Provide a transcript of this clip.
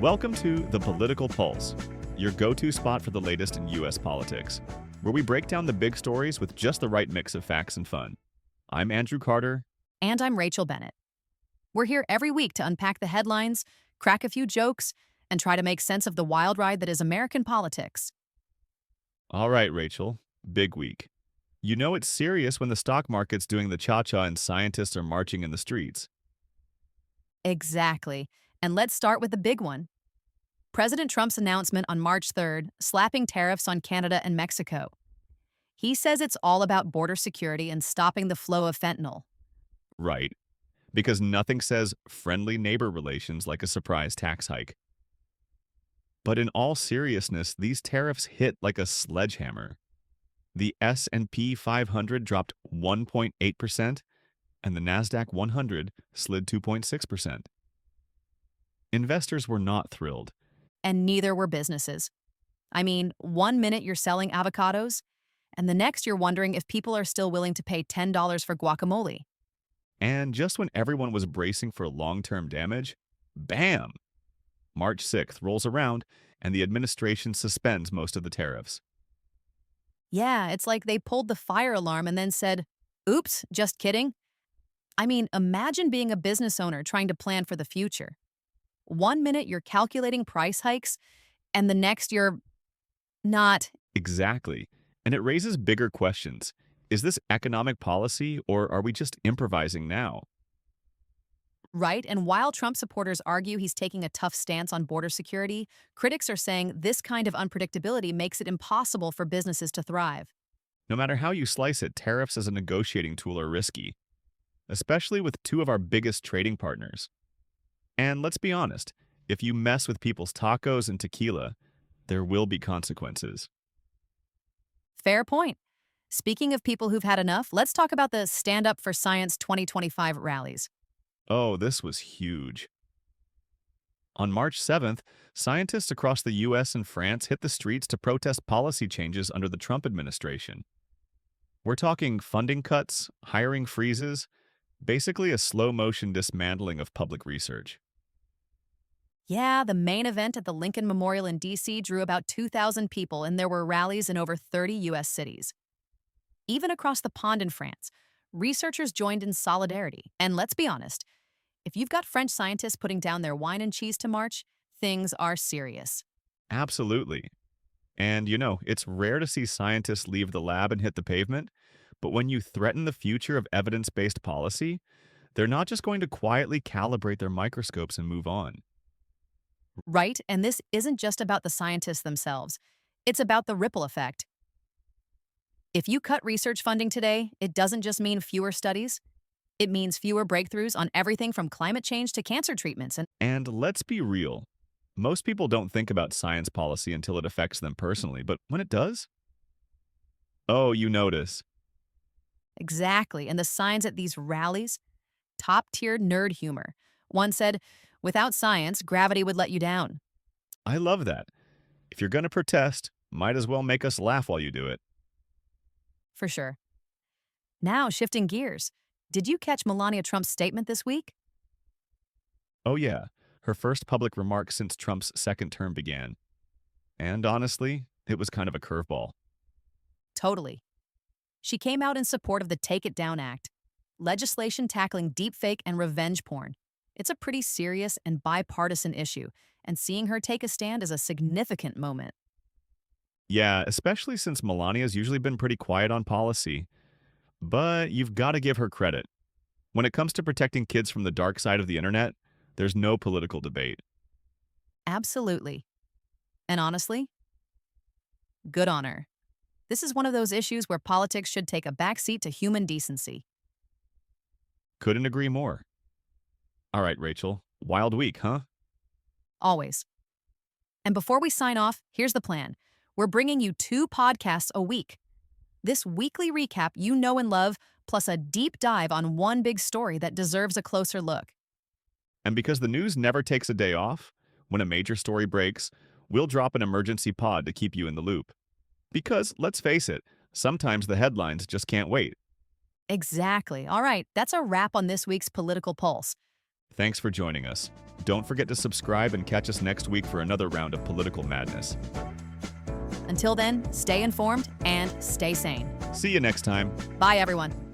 Welcome to The Political Pulse, your go-to spot for the latest in U.S. politics, where we break down the big stories with just the right mix of facts and fun. I'm Andrew Carter. And I'm Rachel Bennett. We're here every week to unpack the headlines, crack a few jokes, and try to make sense of the wild ride that is American politics. All right, Rachel, big week. You know it's serious when the stock market's doing the cha-cha and scientists are marching in the streets. Exactly. And let's start with the big one. President Trump's announcement on March 3rd, slapping tariffs on Canada and Mexico. He says it's all about border security and stopping the flow of fentanyl. Right. Because nothing says friendly neighbor relations like a surprise tax hike. But in all seriousness, these tariffs hit like a sledgehammer. The S&P 500 dropped 1.8%, and the Nasdaq 100 slid 2.6%. Investors were not thrilled. And neither were businesses. I mean, 1 minute you're selling avocados, and the next you're wondering if people are still willing to pay $10 for guacamole. And just when everyone was bracing for long-term damage, bam! March 6th rolls around, and the administration suspends most of the tariffs. Yeah, it's like they pulled the fire alarm and then said, oops, just kidding. I mean, imagine being a business owner trying to plan for the future. 1 minute you're calculating price hikes, and the next you're not. Exactly. And it raises bigger questions. Is this economic policy, or are we just improvising now? Right? And while Trump supporters argue he's taking a tough stance on border security, critics are saying this kind of unpredictability makes it impossible for businesses to thrive. No matter how you slice it, tariffs as a negotiating tool are risky, especially with two of our biggest trading partners. And let's be honest, if you mess with people's tacos and tequila, there will be consequences. Fair point. Speaking of people who've had enough, let's talk about the Stand Up for Science 2025 rallies. Oh, this was huge. On March 7th, scientists across the US and France hit the streets to protest policy changes under the Trump administration. We're talking funding cuts, hiring freezes, basically a slow-motion dismantling of public research. Yeah, the main event at the Lincoln Memorial in D.C. drew about 2,000 people, and there were rallies in over 30 U.S. cities. Even across the pond in France, researchers joined in solidarity. And let's be honest, if you've got French scientists putting down their wine and cheese to march, things are serious. Absolutely. And it's rare to see scientists leave the lab and hit the pavement, but when you threaten the future of evidence-based policy, they're not just going to quietly calibrate their microscopes and move on. Right? And this isn't just about the scientists themselves. It's about the ripple effect. If you cut research funding today, it doesn't just mean fewer studies. It means fewer breakthroughs on everything from climate change to cancer treatments. And let's be real. Most people don't think about science policy until it affects them personally, but when it does? Oh, you notice. Exactly. And the signs at these rallies? Top-tier nerd humor. One said, without science, gravity would let you down. I love that. If you're going to protest, might as well make us laugh while you do it. For sure. Now, shifting gears. Did you catch Melania Trump's statement this week? Oh yeah, her first public remark since Trump's second term began. And honestly, it was kind of a curveball. Totally. She came out in support of the Take It Down Act, legislation tackling deepfake and revenge porn. It's a pretty serious and bipartisan issue, and seeing her take a stand is a significant moment. Yeah, especially since Melania's usually been pretty quiet on policy. But you've got to give her credit. When it comes to protecting kids from the dark side of the internet, there's no political debate. Absolutely. And honestly, good on her. This is one of those issues where politics should take a backseat to human decency. Couldn't agree more. All right, Rachel. Wild week, huh? Always. And before we sign off, here's the plan. We're bringing you 2 podcasts a week. This weekly recap you know and love, plus a deep dive on one big story that deserves a closer look. And because the news never takes a day off, when a major story breaks, we'll drop an emergency pod to keep you in the loop. Because, let's face it, sometimes the headlines just can't wait. Exactly. All right, that's a wrap on this week's Political Pulse. Thanks for joining us. Don't forget to subscribe and catch us next week for another round of political madness. Until then, stay informed and stay sane. See you next time. Bye, everyone.